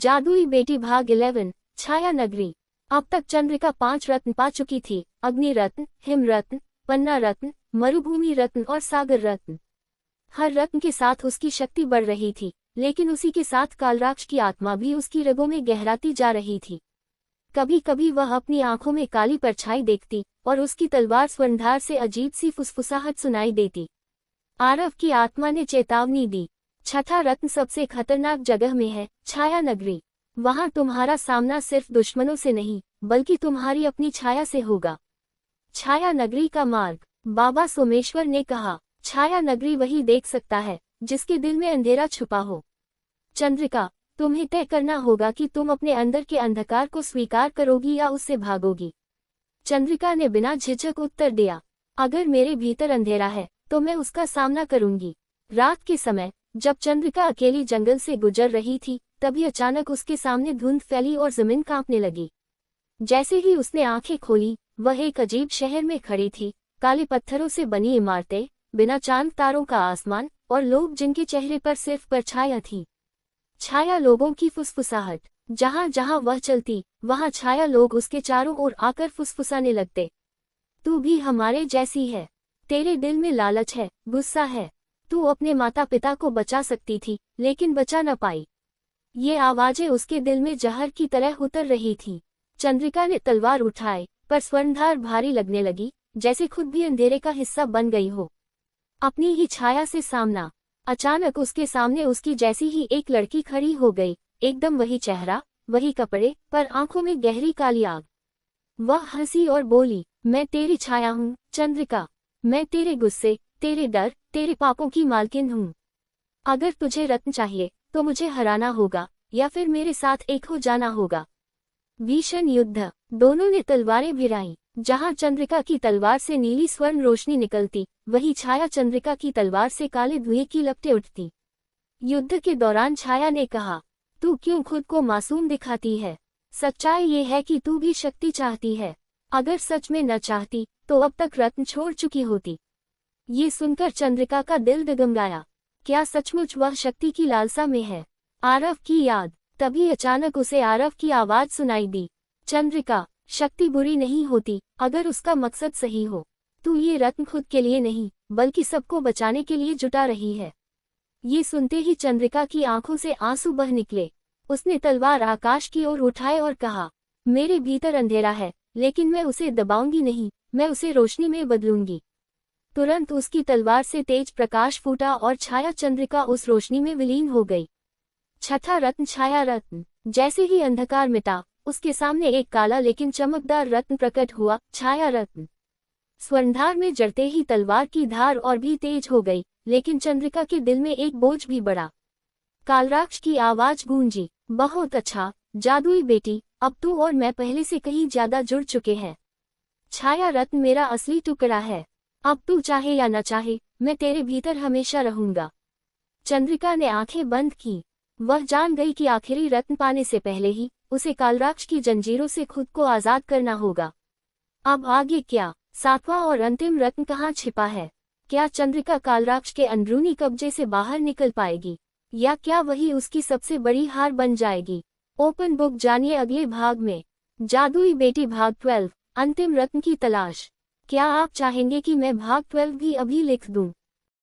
जादुई बेटी भाग 11। छाया नगरी। अब तक चंद्रिका 5 रत्न पा चुकी थी। अग्नि रत्न, हिम रत्न, पन्ना रत्न, मरुभूमि रत्न और सागर रत्न। हर रत्न के साथ उसकी शक्ति बढ़ रही थी, लेकिन उसी के साथ कालराक्ष की आत्मा भी उसकी रगों में गहराती जा रही थी। कभी कभी वह अपनी आंखों में काली परछाई देखती और उसकी तलवार स्वर्णधार से अजीब सी फुसफुसाहट सुनाई देती। आरव की आत्मा ने चेतावनी दी, छठा रत्न सबसे खतरनाक जगह में है, छाया नगरी। वहां तुम्हारा सामना सिर्फ दुश्मनों से नहीं, बल्कि तुम्हारी अपनी छाया से होगा। छाया नगरी का मार्ग। बाबा सोमेश्वर ने कहा, छाया नगरी वही देख सकता है जिसके दिल में अंधेरा छुपा हो। चंद्रिका, तुम्हें तय करना होगा कि तुम अपने अंदर के अंधकार को स्वीकार करोगी या उससे भागोगी। चंद्रिका ने बिना झिझक उत्तर दिया, अगर मेरे भीतर अंधेरा है तो मैं उसका सामना करूंगी। रात के समय जब चंद्रिका अकेली जंगल से गुजर रही थी, तभी अचानक उसके सामने धुंध फैली और जमीन कांपने लगी। जैसे ही उसने आंखें खोली, वह एक अजीब शहर में खड़ी थी। काले पत्थरों से बनी इमारतें, बिना चांद तारों का आसमान और लोग जिनके चेहरे पर सिर्फ परछाया थी। छाया लोगों की फुसफुसाहट। जहां जहां वह चलती, वहां छाया लोग उसके चारों ओर आकर फुसफुसाने लगते। तू भी हमारे जैसी है। तेरे दिल में लालच है, गुस्सा है। तू अपने माता पिता को बचा सकती थी, लेकिन बचा न पाई। ये आवाजें उसके दिल में जहर की तरह उतर रही थी। चंद्रिका ने तलवार उठाई, पर स्वर्णधार भारी लगने लगी, जैसे खुद भी अंधेरे का हिस्सा बन गई हो। अपनी ही छाया से सामना। अचानक उसके सामने उसकी जैसी ही एक लड़की खड़ी हो गई, एकदम वही चेहरा, वही कपड़े, पर आंखों में गहरी काली आग। वह हंसी और बोली, मैं तेरी छाया हूँ, चंद्रिका। मैं तेरे गुस्से, तेरे डर, तेरे पापों की मालकिन हूँ। अगर तुझे रत्न चाहिए तो मुझे हराना होगा, या फिर मेरे साथ एक हो जाना होगा। भीषण युद्ध। दोनों ने तलवारें भिड़ाईं। जहां चंद्रिका की तलवार से नीली स्वर्ण रोशनी निकलती, वही छाया चंद्रिका की तलवार से काले धुएं की लपटें उठती। युद्ध के दौरान छाया ने कहा, तू क्यों खुद को मासूम दिखाती है? सच्चाई ये है कि तू भी शक्ति चाहती है। अगर सच में न चाहती तो अब तक रत्न छोड़ चुकी होती। ये सुनकर चंद्रिका का दिल डगमगाया। क्या सचमुच वह शक्ति की लालसा में है? आरव की याद। तभी अचानक उसे आरव की आवाज सुनाई दी, चंद्रिका, शक्ति बुरी नहीं होती अगर उसका मकसद सही हो। तू ये रत्न खुद के लिए नहीं, बल्कि सबको बचाने के लिए जुटा रही है। ये सुनते ही चंद्रिका की आंखों से आंसू बह निकले। उसने तलवार आकाश की ओर उठाए और कहा, मेरे भीतर अंधेरा है, लेकिन मैं उसे दबाऊंगी नहीं, मैं उसे रोशनी में बदलूंगी। तुरंत उसकी तलवार से तेज प्रकाश फूटा और छाया चंद्रिका उस रोशनी में विलीन हो गई। छठा रत्न, छाया रत्न। जैसे ही अंधकार मिटा, उसके सामने एक काला लेकिन चमकदार रत्न प्रकट हुआ, छाया रत्न। स्वर्णधार में जड़ते ही तलवार की धार और भी तेज हो गई, लेकिन चंद्रिका के दिल में एक बोझ भी बढ़ा। कालराक्ष की आवाज गूंजी, बहुत अच्छा, जादुई बेटी, अब तू और मैं पहले से कहीं ज्यादा जुड़ चुके हैं। छाया रत्न मेरा असली टुकड़ा है। अब तू चाहे या न चाहे, मैं तेरे भीतर हमेशा रहूंगा। चंद्रिका ने आंखें बंद की। वह जान गई कि आखिरी रत्न पाने से पहले ही उसे कालराक्ष की जंजीरों से खुद को आजाद करना होगा। अब आगे क्या? सातवां और अंतिम रत्न कहाँ छिपा है? क्या चंद्रिका कालराक्ष के अंदरूनी कब्जे से बाहर निकल पाएगी, या क्या वही उसकी सबसे बड़ी हार बन जाएगी? ओपन बुक जानिए अगले भाग में। जादुई बेटी भाग 12, अंतिम रत्न की तलाश। क्या आप चाहेंगे कि मैं भाग 12 भी अभी लिख दूं?